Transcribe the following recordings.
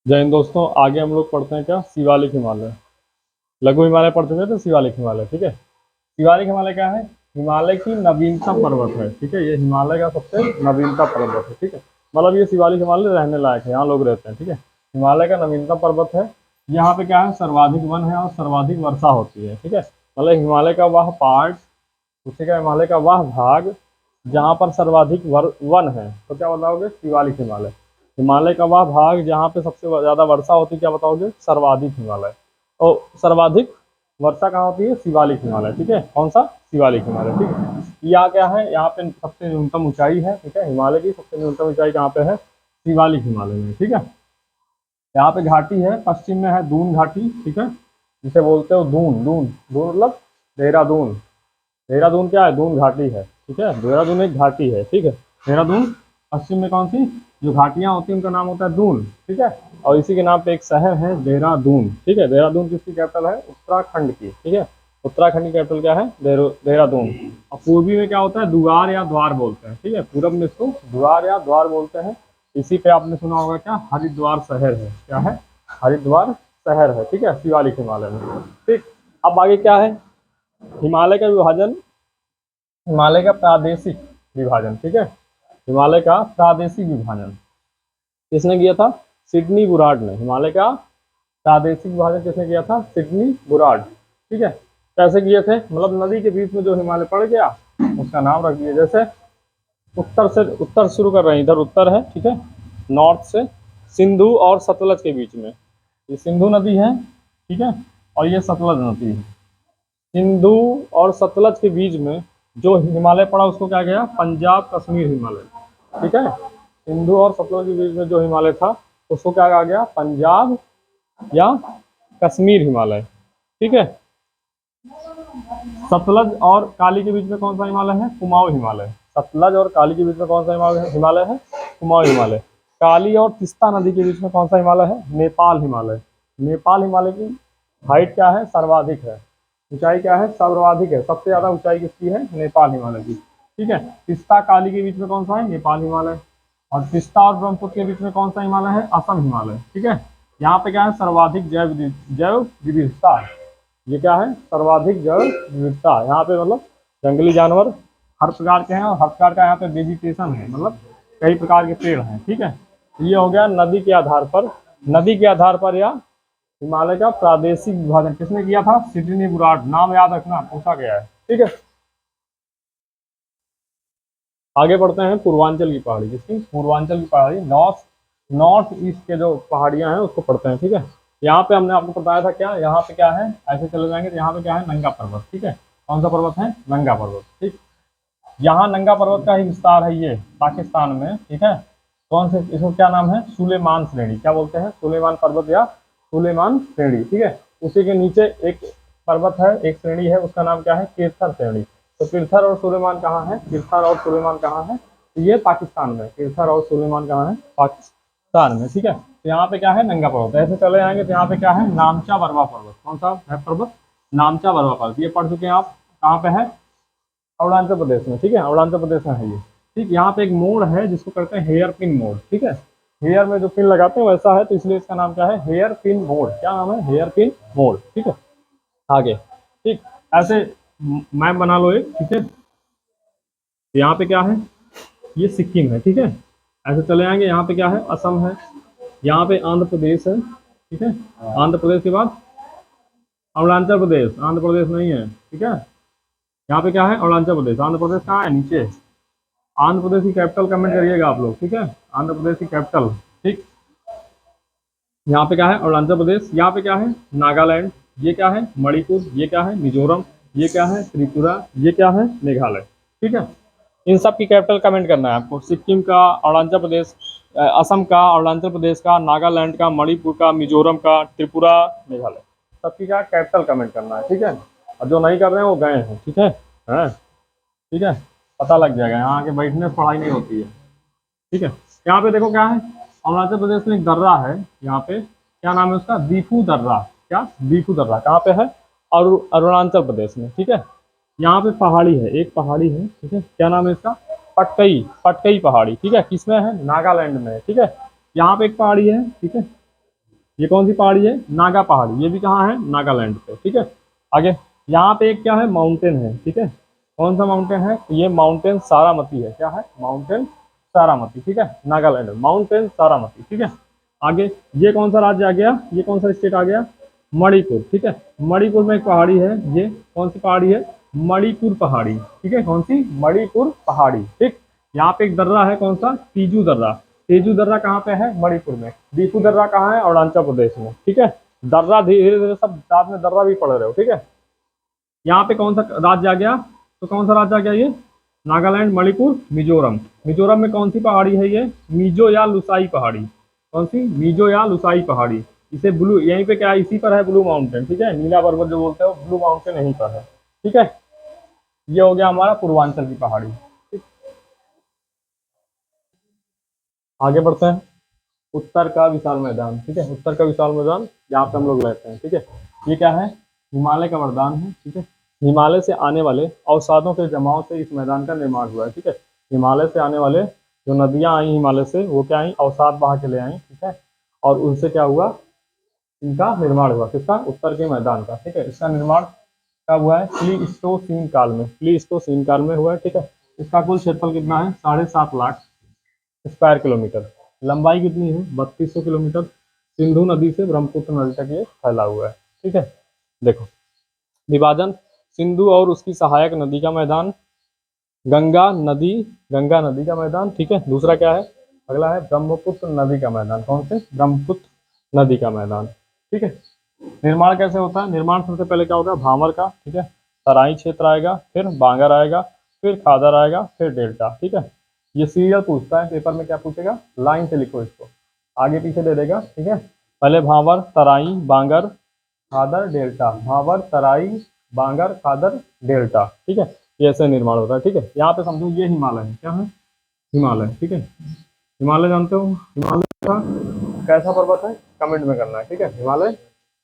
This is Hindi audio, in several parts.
जय हिंद दोस्तों, आगे हम लोग पढ़ते हैं क्या, शिवालिक हिमालय। लघु हिमालय पढ़ चुके थे, तो शिवालिक हिमालय। ठीक है, शिवालिक हिमालय क्या है? हिमालय की नवीनतम पर्वत है। ठीक है, ये हिमालय का सबसे नवीनतम पर्वत है। ठीक है, मतलब ये शिवालिक हिमालय रहने लायक है, यहाँ लोग रहते हैं। ठीक है, हिमालय का नवीनतम पर्वत है। यहाँ पे क्या है, सर्वाधिक वन है और सर्वाधिक वर्षा होती है। ठीक है, मतलब हिमालय का वह पार्ट, उसी का हिमालय का वह भाग जहाँ पर सर्वाधिक वन है, तो क्या बताओगे? शिवालिक हिमालय। हिमालय का वह भाग जहाँ पे सबसे ज़्यादा वर्षा होती है, क्या बताओगे? सर्वाधिक हिमालय। और सर्वाधिक वर्षा कहाँ होती है? शिवालिक हिमालय। ठीक है, कौन सा? शिवालिक हिमालय। ठीक है, यहाँ क्या है, यहाँ पे सबसे न्यूनतम ऊंचाई है। ठीक है, हिमालय की सबसे न्यूनतम ऊंचाई कहाँ पे है? शिवालिक हिमालय में। ठीक है, यहाँ पे घाटी है, पश्चिम में है दून घाटी। ठीक है, जिसे बोलते हो दून। दून दून मतलब देहरादून। देहरादून क्या है? दून घाटी है। ठीक है, देहरादून एक घाटी है। ठीक है, देहरादून पश्चिम में कौन सी जो घाटियां होती हैं उनका नाम होता है दून। ठीक है, और इसी के नाम पे एक शहर है देहरादून। ठीक है, देहरादून किसकी कैपिटल है? उत्तराखंड की। ठीक है, उत्तराखंड की कैपिटल क्या है? देहरादून। और पूर्वी में क्या होता है? दुआर या द्वार बोलते हैं। ठीक है, पूरब में इसको द्वार या द्वार बोलते हैं। इसी पे आपने सुना होगा क्या, हरिद्वार शहर है। क्या है? हरिद्वार शहर है। ठीक है, शिवालिक हिमालय में। ठीक, अब आगे क्या है? हिमालय का विभाजन, हिमालय का प्रादेशिक विभाजन। ठीक है, हिमालय का प्रादेशिक विभाजन किसने किया था? सिडनी बुराड ने। हिमालय का प्रादेशिक विभाजन किसने किया था? Sydney Burrard. ठीक है, कैसे किए थे? मतलब नदी के बीच में जो हिमालय पड़ गया उसका नाम रख दिया। जैसे उत्तर शुरू कर रहे हैं, इधर उत्तर है। ठीक है, नॉर्थ से सिंधु और सतलज के बीच में, ये सिंधु नदी है। ठीक है, और ये सतलज नदी है। सिंधु और सतलज के बीच में जो हिमालय पड़ा उसको क्या गया? पंजाब कश्मीर हिमालय। ठीक है, सिंधु और सतलज के बीच में जो हिमालय था उसको क्या कहा गया? पंजाब या कश्मीर हिमालय। ठीक है, सतलज और काली के बीच में कौन सा हिमालय है? कुमाऊं हिमालय। सतलज और काली के बीच में कौन सा हिमालय है? कुमाऊं हिमालय। काली और तिस्ता नदी के बीच में कौन सा हिमालय है? नेपाल हिमालय। नेपाल हिमालय की हाइट क्या है? सर्वाधिक है। ऊंचाई क्या है? सर्वाधिक है। सबसे ज्यादा ऊंचाई किसकी है? नेपाल हिमालय की। ठीक है, तिस्ता काली के बीच में कौन सा है? नेपाल हिमालय। और तिस्ता और ब्रह्मपुत्र के बीच में कौन सा हिमालय है? असम हिमालय। ठीक है, यहाँ पे क्या है? सर्वाधिक जैव विविधता। ये क्या है? सर्वाधिक जैव विविधता। यहाँ पे मतलब जंगली जानवर हर प्रकार के हैं और हर प्रकार का यहाँ पे वेजिटेशन है, मतलब कई प्रकार के पेड़ हैं। ठीक है, ये हो गया नदी के आधार पर। नदी के आधार पर या हिमालय का प्रादेशिक विभाजन किसने किया था? Sydney Burrard. नाम याद रखना, पूछा गया है। ठीक है, आगे बढ़ते हैं। पूर्वांचल की पहाड़ी, जिसकी पूर्वांचल की पहाड़ी, नॉर्थ नॉर्थ ईस्ट के जो पहाड़ियां हैं उसको पढ़ते हैं। ठीक है, यहाँ पे हमने आपको बताया था क्या, यहाँ पे क्या है, ऐसे चले जाएंगे तो यहाँ पे क्या है? नंगा पर्वत। ठीक है, कौन सा पर्वत है? नंगा पर्वत। ठीक, यहाँ नंगा पर्वत का ही विस्तार है, ये पाकिस्तान में। ठीक है, कौन से, इसको क्या नाम है? सुलेमान श्रेणी। क्या बोलते हैं? सुलेमान पर्वत या सुलेमान श्रेणी। ठीक है, उसी के नीचे एक पर्वत है, एक श्रेणी है, उसका नाम क्या है? किरथर श्रेणी। तो किरथर और सुलेमान कहाँ है? किरथर और सुलेमान कहाँ है? तो ये पाकिस्तान में। किरथर और सुलेमान कहाँ है? पाकिस्तान में। ठीक है, तो यहाँ पे क्या है? नंगा पर्वत। ऐसे चले जाएंगे तो यहाँ पे क्या है? नामचा बरवा पर्वत। कौन सा है पर्वत? नामचा बरवा पर्वत। ये पढ़ चुके हैं आप। कहाँ पे है? अरुणाचल प्रदेश में। ठीक है, अरुणाचल प्रदेश में है ये। ठीक, यहाँ पे एक मोड़ है जिसको कहते हैं हेयर पिन मोड़। ठीक है, हेयर में जो पिन लगाते हैं वैसा है, तो इसलिए इसका नाम क्या है? हेयर पिन मोड़। क्या नाम है? हेयर पिन मोड़। ठीक है, आगे। ठीक, ऐसे मैप बना लो एक। ठीक है, तो यहाँ पे क्या है? ये सिक्किम है। ठीक है, ऐसे चले आएंगे, यहाँ पे क्या है? असम है। यहाँ पे आंध्र प्रदेश है। ठीक है, आंध्र प्रदेश के बाद अरुणाचल प्रदेश। आंध्र प्रदेश नहीं है। ठीक है, यहाँ पे क्या है? अरुणाचल प्रदेश। आंध्र प्रदेश कहाँ है? नीचे। आंध्र प्रदेश की कैपिटल कमेंट करिएगा आप लोग। ठीक है, आंध्र प्रदेश की कैपिटल। ठीक, यहाँ पे क्या है? अरुणाचल प्रदेश। यहाँ पे क्या है? नागालैंड। ये क्या है? मणिपुर। ये क्या है? मिजोरम। ये क्या है? त्रिपुरा। ये क्या है? मेघालय। ठीक है, इन सब की कैपिटल कमेंट करना है आपको। सिक्किम का, अरुणाचल प्रदेश, असम का, अरुणाचल प्रदेश का, नागालैंड का, मणिपुर का, मिजोरम का, त्रिपुरा, मेघालय, सबकी क्या कैपिटल कमेंट करना है। ठीक है, और जो नहीं कर रहे हैं वो गए हैं। ठीक है, हाँ, ठीक है, पता लग जाएगा। यहाँ आके बैठने से पढ़ाई नहीं होती है। ठीक है, यहाँ पे देखो क्या है? अरुणाचल प्रदेश में एक दर्रा है। यहाँ पे क्या नाम है उसका? दीफू दर्रा। क्या? दीफू दर्रा कहाँ पे है? अरुणाचल प्रदेश में। ठीक है, यहाँ पे पहाड़ी है, एक पहाड़ी है। ठीक है, क्या नाम है इसका? पटकई। पटकई पहाड़ी। ठीक है, किसमें है? नागालैंड में। ठीक है, यहाँ पे एक पहाड़ी है। ठीक है, ये कौन सी पहाड़ी है? नागा पहाड़ी। ये भी कहाँ है? नागालैंड पे, ठीक है। आगे यहाँ पे एक क्या है? माउंटेन है, ठीक है। कौन सा माउंटेन है? ये माउंटेन सारामती है। क्या है? माउंटेन सारामती, ठीक है। नागालैंड में माउंटेन सारामती, ठीक है। आगे ये कौन सा राज्य आ गया? ये कौन सा स्टेट आ गया? मणिपुर, ठीक है। मणिपुर में एक पहाड़ी है, ये कौन सी पहाड़ी है? मणिपुर पहाड़ी, ठीक है। कौन सी? मणिपुर पहाड़ी, ठीक। यहाँ पे एक दर्रा है, कौन सा? तीजू दर्रा। तेजू दर्रा कहाँ पे है? मणिपुर में। दीपू दर्रा कहाँ है? अरुणाचल प्रदेश में, ठीक है। दर्रा धीरे धीरे सब साथ में दर्रा भी पढ़ रहे हो, ठीक है। यहाँ पे कौन सा राज्य आ गया? तो कौन सा राज्य आ गया ये? नागालैंड, मणिपुर, मिजोरम। मिजोरम में कौन सी पहाड़ी है ये? मीजो या लुसाई पहाड़ी। कौन सी? मीजो या लुसाई पहाड़ी। इसे ब्लू, यहीं पे क्या है? इसी पर है ब्लू माउंटेन, ठीक है। नीला पर्वत जो बोलते हैं वो ब्लू माउंटेन यहीं पर है, ठीक है। ये हो गया हमारा पूर्वांचल की पहाड़ी। ठीक। आगे बढ़ते हैं। उत्तर का विशाल मैदान, ठीक है। उत्तर का विशाल मैदान, यहाँ पे हम लोग रहते हैं, ठीक है। ये क्या है? हिमालय का वरदान है, ठीक है। हिमालय से आने वाले अवसादों के जमाव से इस मैदान का निर्माण हुआ है, ठीक है। हिमालय से आने वाले जो नदियां आई हिमालय से, वो क्या आई? अवसाद बहा के ले आई, ठीक है। और उनसे क्या हुआ? इनका निर्माण हुआ। किसका? उत्तर के मैदान का, ठीक है। इसका निर्माण कब हुआ है? प्लीस्टोसीन काल में। प्लीस्टोसीन काल में हुआ है, ठीक है। इसका कुल क्षेत्रफल कितना है? 7.5 लाख स्क्वायर किलोमीटर। लंबाई कितनी है? 3200 किलोमीटर। सिंधु नदी से ब्रह्मपुत्र नदी तक ये फैला हुआ है, ठीक है। देखो विभाजन, सिंधु और उसकी सहायक नदी का मैदान, गंगा नदी, गंगा नदी का मैदान, ठीक है। दूसरा क्या है? अगला है ब्रह्मपुत्र नदी का मैदान। कौन से? ब्रह्मपुत्र नदी का मैदान, ठीक है। निर्माण कैसे होता है? निर्माण सबसे पहले क्या होगा? भामर का, ठीक है। तराई क्षेत्र आएगा, फिर बांगर आएगा, फिर खादर आएगा, फिर डेल्टा, ठीक है। ये सीरियल पूछता है पेपर में, क्या पूछेगा? लाइन से लिखो इसको, आगे पीछे दे देगा, ठीक है। पहले भावर, तराई, बांगर, खादर, डेल्टा। भावर, तराई, बांगर, खादर, डेल्टा, ठीक है। ये ऐसे निर्माण होता है, ठीक है। यहाँ पे समझो ये हिमालय है। क्या है? हिमालय, ठीक है। हिमालय जानते हो? हिमालय का कैसा पर्वत है? कमेंट में करना है, ठीक है। हिमालय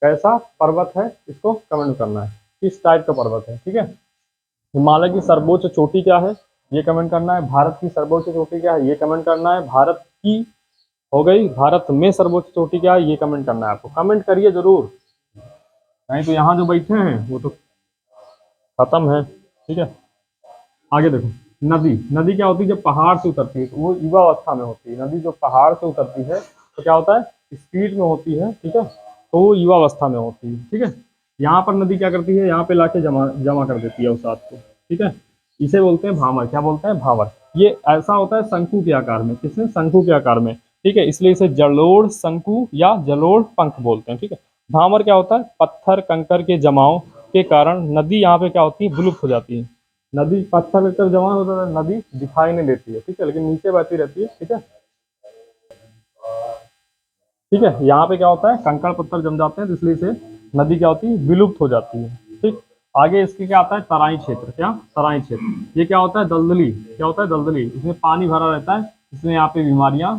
कैसा पर्वत है? इसको कमेंट करना है, किस टाइप का पर्वत है, ठीक है। हिमालय की सर्वोच्च चोटी क्या है? ये कमेंट करना है। भारत की सर्वोच्च चोटी क्या है? ये कमेंट करना है। भारत की हो गई, भारत में सर्वोच्च चोटी क्या है? ये कमेंट करना है आपको। कमेंट करिए जरूर, नहीं तो यहाँ जो बैठे हैं वो तो खत्म है, ठीक है। आगे देखो, नदी, नदी क्या होती है? जब पहाड़ से उतरती है तो वो युवा अवस्था में होती है। नदी जो पहाड़ से उतरती है तो क्या होता है? स्पीड में होती है, ठीक है। तो वो युवा अवस्था में होती है, ठीक है। यहाँ पर नदी क्या करती है? यहाँ पे लाके जमा जमा कर देती है अवसाद को, ठीक है। इसे बोलते हैं भावर। क्या बोलते हैं? भावर। ये ऐसा होता है शंकु के आकार में। किसमें? शंकु के आकार में, ठीक है। इसलिए इसे जलोढ़ शंकु या जलोढ़ पंख बोलते हैं, ठीक है। भावर क्या होता है? पत्थर कंकर के जमाव के कारण नदी यहाँ पे क्या होती है? विलुप्त हो जाती है। नदी पत्थर वत्थर जमा होता है, नदी दिखाई नहीं देती है, ठीक है, लेकिन नीचे बहती रहती है, ठीक है। ठीक है, यहाँ पे क्या होता है? कंकड़ पत्थर जम जाते हैं, तो इसलिए से नदी क्या होती है? विलुप्त हो जाती है, ठीक। आगे इसके क्या आता है? तराई क्षेत्र। क्या? तराई क्षेत्र। ये क्या होता है? दलदली। क्या होता है? दलदली। इसमें पानी भरा रहता है, इसलिए यहाँ पे बीमारियां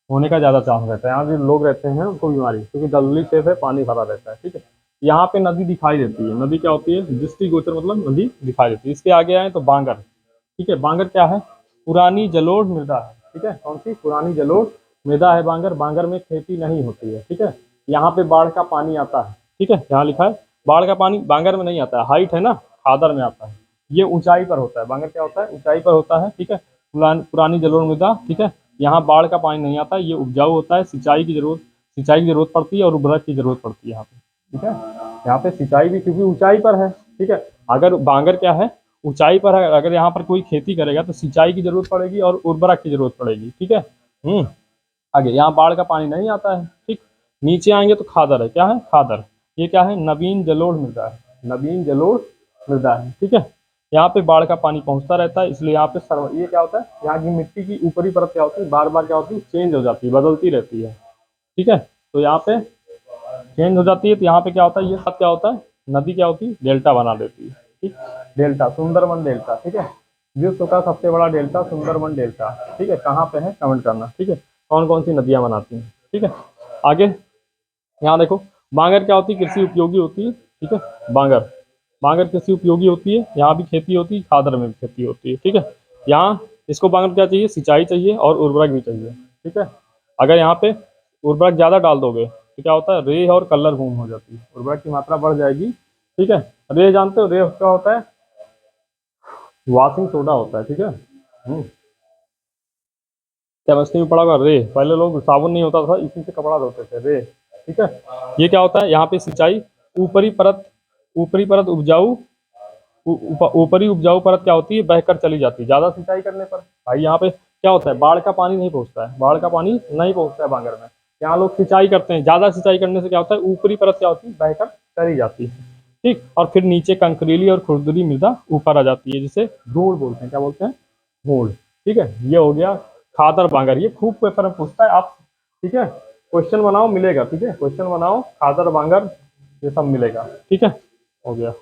होने का ज्यादा चांस रहता है। यहाँ जो लोग रहते हैं उनको बीमारी, क्योंकि दलदली क्षेत्र है, पानी भरा रहता है, ठीक है। यहाँ पे नदी दिखाई देती है। नदी क्या होती है? दृष्टिगोचर, मतलब नदी दिखाई देती है। इसके आगे आए तो बांगर, ठीक है। बांगर क्या है? पुरानी जलोढ़ मृदा है, ठीक है। कौन सी? पुरानी जलोढ़ मृदा है बांगर। बांगर में खेती नहीं होती है, ठीक है। यहाँ पे बाढ़ का पानी आता है, ठीक है। यहाँ लिखा है बाढ़ का पानी बांगर में नहीं आता है। हाइट है ना, खादर में आता है। ये ऊंचाई पर होता है। बांगर क्या होता है? ऊंचाई पर होता है, ठीक है। पुरानी जलोढ़ मृदा, ठीक है। यहाँ बाढ़ का पानी नहीं आता। ये उपजाऊ होता है। सिंचाई की जरूरत पड़ती है और उर्वरक की जरूरत पड़ती है यहाँ पे, ठीक है। यहाँ पे सिंचाई भी, क्योंकि ऊंचाई पर है, ठीक है। अगर बांगर क्या है? ऊंचाई पर है। अगर यहाँ पर कोई खेती करेगा तो सिंचाई की जरूरत पड़ेगी और उर्वरक की जरूरत पड़ेगी, ठीक है। आगे यहाँ बाढ़ का पानी नहीं आता है, ठीक। नीचे आएंगे तो खादर है। क्या है? खादर। ये क्या है? नवीन जलोढ़ मृदा है। नवीन जलोढ़ मृदा है, ठीक है। यहाँ पे बाढ़ का पानी पहुंचता रहता है, इसलिए यहाँ पे ये क्या होता है? यहाँ की मिट्टी की ऊपरी परत क्या होती है? बार बार क्या होती है? चेंज हो जाती है, बदलती रहती है, ठीक है। तो यहाँ पे चेंज हो जाती है, तो यहाँ पे क्या होता है? ये सब क्या होता है? नदी क्या होती है? डेल्टा बना देती है, ठीक। डेल्टा, सुंदरबन डेल्टा, ठीक है। विश्व का सबसे बड़ा डेल्टा सुंदरबन डेल्टा, ठीक है। कहाँ पे है? कमेंट करना, ठीक है। कौन कौन सी नदियां बनाती हैं, ठीक है। आगे यहाँ देखो, बांगर क्या होती है? कृषि उपयोगी होती है, ठीक है। बांगर, बांगर कृषि उपयोगी होती है। यहाँ भी खेती होती है, खादर में भी खेती होती है, ठीक है। यहाँ इसको बांगर क्या चाहिए? सिंचाई चाहिए और उर्वरक भी चाहिए, ठीक है। अगर यहाँ पे उर्वरक ज़्यादा डाल दोगे तो क्या होता है, रेह और कलर बूम हो जाती है, उर्वरक की मात्रा बढ़ जाएगी। ठीक है, रेह जानते हो, रेह क्या होता है, वॉशिंग सोडा होता है। ठीक है, केमिस्ट्री में पढ़ा होगा, रे, पहले लोग साबुन नहीं होता था, इसी से कपड़ा धोते थे, रे। ठीक है, ये क्या होता है, यहाँ पे सिंचाई, ऊपरी परत, ऊपरी परत उपजाऊ, ऊपरी उपजाऊ परत क्या होती है, बहकर चली जाती है ज्यादा सिंचाई करने पर। भाई यहाँ पे क्या होता है, बाढ़ का पानी नहीं पहुंचता है, बाढ़ का पानी नहीं पहुंचता है बांगर में। यहाँ लोग सिंचाई करते हैं, ज्यादा सिंचाई करने से क्या होता है, ऊपरी परत क्या होती है, बहकर चली जाती है। ठीक, और फिर नीचे कंकरीली और खुरदरी मृदा ऊपर आ जाती है, जिसे धूल बोलते हैं, क्या बोलते हैं, धूल। ठीक है, ये हो गया खाद और बांगर, ये खूब पेपर में पूछता है आप। ठीक है, क्वेश्चन बनाओ मिलेगा। ठीक है, क्वेश्चन बनाओ, खाद और बांगर, ये सब मिलेगा। ठीक है, हो गया।